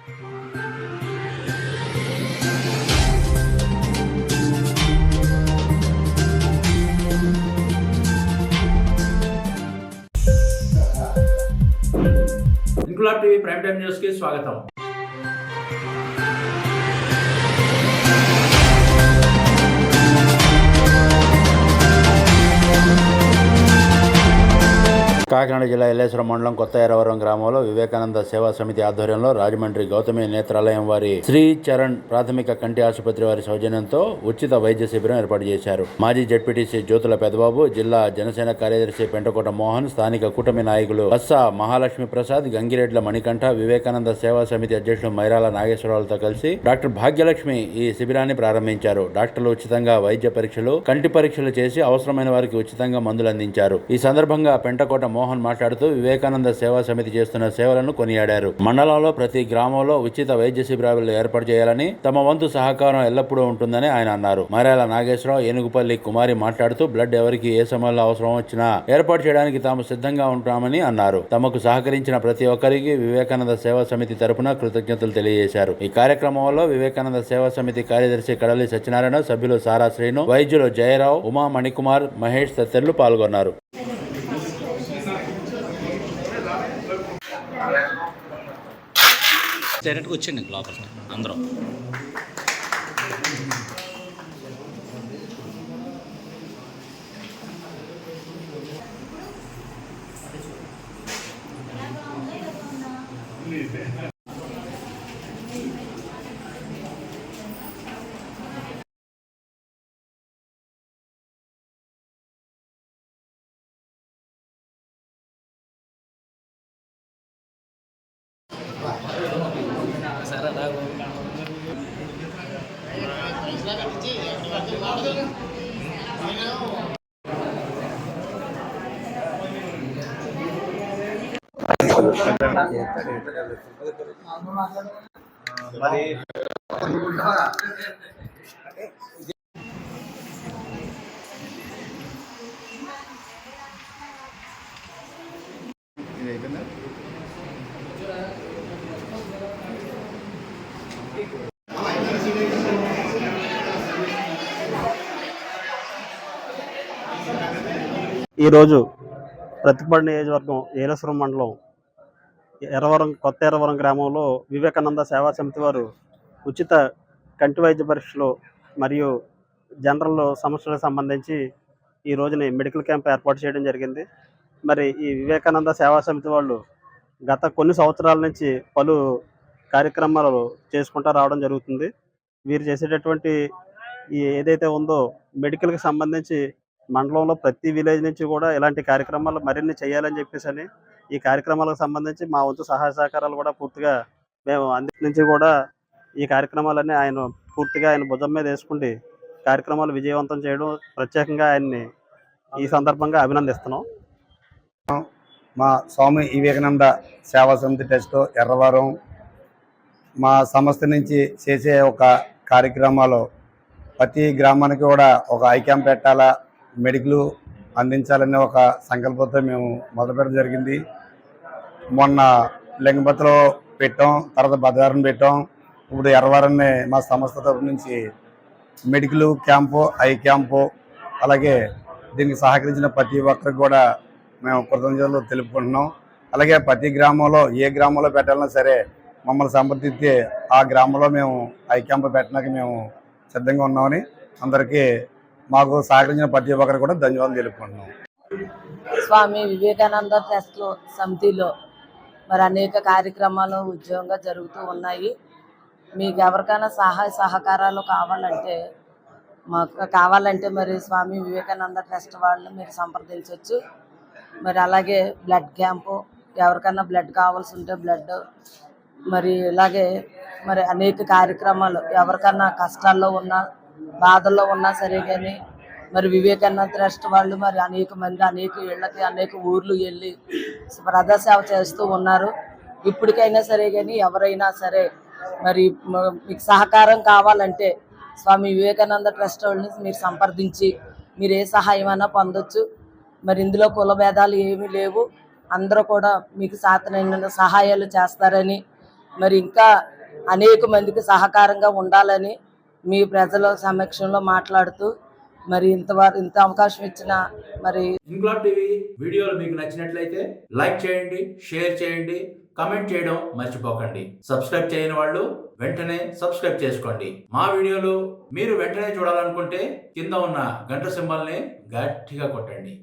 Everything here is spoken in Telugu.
Inquilab TV prime time news కి స్వాగతం. కాకినాడ జిల్లా ఎల్లేశ్వరం మండలం కొత్త ఎర్రవరం గ్రామంలో వివేకానంద సేవా సమితి ఆధ్వర్యంలో రాజమండ్రి గౌతమి నేత్రాలయం వారి శ్రీ చరణ్ ప్రాథమిక కంటి ఆసుపత్రి వారి సౌజన్యంతో ఉచిత వైద్య శిబిరం ఏర్పాటు చేశారు. మాజీ జడ్పీటీసీ జ్యోతుల పెదబాబు, జిల్లా జనసేన కార్యదర్శి పెంటకోట మోహన్, స్థానిక కూటమి నాయకులు బస్స మహాలక్ష్మి ప్రసాద్, గంగిరెడ్ల మణికంఠ, వివేకానంద సేవా సమితి అధ్యక్షుడు మైరాల నాగేశ్వరరావులతో కలిసి డాక్టర్ భాగ్యలక్ష్మి ఈ శిబిరాన్ని ప్రారంభించారు. డాక్టర్లు ఉచితంగా వైద్య పరీక్షలు, కంటి పరీక్షలు చేసి అవసరమైన వారికి ఉచితంగా మందులు అందించారు. ఈ సందర్భంగా పెంటకోట మోహన్ మాట్లాడుతూ వివేకానంద సేవా సమితి చేస్తున్న సేవలను కొనియాడారు. మండలంలో ప్రతి గ్రామంలో ఉచిత వైద్య శిబిరాలు ఏర్పాటు చేయాలని, తమ వంతు సహకారం ఎల్లప్పుడూ ఉంటుందని ఆయన అన్నారు. మైరాల నాగేశ్వరరావు, ఏనుగుపల్లి కుమారి మాట్లాడుతూ బ్లడ్ ఎవరికి ఏ సమయంలో అవసరం వచ్చినా ఏర్పాటు చేయడానికి తాము సిద్ధంగా ఉంటామని అన్నారు. తమకు సహకరించిన ప్రతి ఒక్కరికి వివేకానంద సేవా సమితి తరపున కృతజ్ఞతలు తెలియజేశారు. ఈ కార్యక్రమంలో వివేకానంద సేవా సమితి కార్యదర్శి కడలి సత్యనారాయణ, సభ్యులు సారా శ్రీను, వైద్యులు జయరావు, ఉమా మణికుమార్, మహేష్ తదితరులు పాల్గొన్నారు. డైరెక్ట్గా వచ్చండి లోపలికి అందరూ. ఈరోజు ప్రతిపాడు నియోజకవర్గం ఏలేశ్వరం మండలం కొత్త ఎర్రవరం గ్రామంలో వివేకానంద సేవా సమితి వారు ఉచిత కంటి వైద్య పరీక్షలు మరియు జనరల్ సమస్యలకు సంబంధించి ఈ రోజుని మెడికల్ క్యాంప్ ఏర్పాటు చేయడం జరిగింది. మరి ఈ వివేకానంద సేవా సమితి వాళ్ళు గత కొన్ని సంవత్సరాల నుంచి పలు కార్యక్రమాలు చేసుకుంటూ రావడం జరుగుతుంది. వీరు చేసేటటువంటి ఏదైతే ఉందో మెడికల్కి సంబంధించి మండలంలో ప్రతి విలేజ్ నుంచి కూడా ఇలాంటి కార్యక్రమాలు మరిన్ని చేయాలని చెప్పేసి ఈ కార్యక్రమాలకు సంబంధించి మా వంతు సహాయ సహకారాలు కూడా పూర్తిగా మేము అందించి నుంచి కూడా ఈ కార్యక్రమాలన్నీ ఆయన భుజం మీద వేసుకుంటే కార్యక్రమాలు విజయవంతం చేయడం ప్రత్యేకంగా ఆయన్ని ఈ సందర్భంగా అభినందిస్తున్నాం. మా స్వామి వివేకానంద సేవా సమితి ట్రస్ట్ ఎర్రవరం మా సంస్థ నుంచి చేసే ఒక కార్యక్రమాలు ప్రతి గ్రామానికి కూడా ఒక ఐ క్యాంప్ పెట్టాలా, మెడికల్ అందించాలనే ఒక సంకల్పంతో మేము మొదలుపెట్టడం జరిగింది. మొన్న లింగపతిలో పెట్టాం, తర్వాత భద్రారం పెట్టాం, ఇప్పుడు ఎర్రవరాన్ని మా సంస్థ తరపు నుంచి మెడికల్ క్యాంపు, ఐ క్యాంపు, అలాగే దీనికి సహకరించిన ప్రతి ఒక్కరికి కూడా మేము కృతజ్ఞతలు తెలుపుకుంటున్నాం. అలాగే ప్రతి గ్రామంలో ఏ గ్రామంలో పెట్టాలన్నా సరే మమ్మల్ని సంప్రదిస్తే ఆ గ్రామంలో మేము ఐ క్యాంపు పెట్టడానికి మేము సిద్ధంగా ఉన్నామని అందరికీ మాకు సహకరించిన ప్రతి ఒక్కరికి కూడా ధన్యవాదాలు తెలుపుకుంటున్నాం. స్వామి వివేకానంద ట్రస్ట్ సమితిలో మరి అనేక కార్యక్రమాలు ఉద్యోగంగా జరుగుతూ ఉన్నాయి. మీకు ఎవరికైనా సహాయ సహకారాలు కావాలంటే మరి స్వామి వివేకానంద ట్రస్ట్ వాళ్ళు మీరు సంప్రదించవచ్చు. మరి అలాగే బ్లడ్ క్యాంపు, ఎవరికైనా బ్లడ్ కావాల్సి ఉంటే బ్లడ్, మరి ఇలాగే మరి అనేక కార్యక్రమాలు ఎవరికన్నా కష్టాల్లో ఉన్నా బాధల్లో ఉన్నా సరే కానీ మరి వివేకానంద ట్రస్ట్ వాళ్ళు మరి అనేక మంది అనేక ఇళ్ళకి అనేక ఊర్లు వెళ్ళి ప్రజాసేవ చేస్తూ ఉన్నారు. ఇప్పటికైనా సరే కానీ ఎవరైనా సరే మరి మీకు సహకారం కావాలంటే స్వామి వివేకానంద ట్రస్ట్ వాళ్ళని మీరు సంప్రదించి మీరు ఏ సహాయమైనా పొందొచ్చు. మరి ఇందులో కుల భేదాలు ఏమీ లేవు, అందరూ కూడా మీకు సాతనైన సహాయాలు చేస్తారని, మరి ఇంకా అనేక మందికి సహకారంగా ఉండాలని మీ ప్రజల సమక్షంలో మాట్లాడుతూ మరి ఇంత అవకాశం ఇచ్చిన మరి ఇన్క్లాబ్ టీవీ వీడియోలు మీకు నచ్చినట్లయితే లైక్ చేయండి, షేర్ చేయండి, కమెంట్ చేయడం మర్చిపోకండి. సబ్స్క్రైబ్ చేయని వాళ్ళు వెంటనే సబ్స్క్రైబ్ చేసుకోండి. మా వీడియోలు మీరు వెంటనే చూడాలనుకుంటే కింద ఉన్న గంట సింబల్ని గట్టిగా కొట్టండి.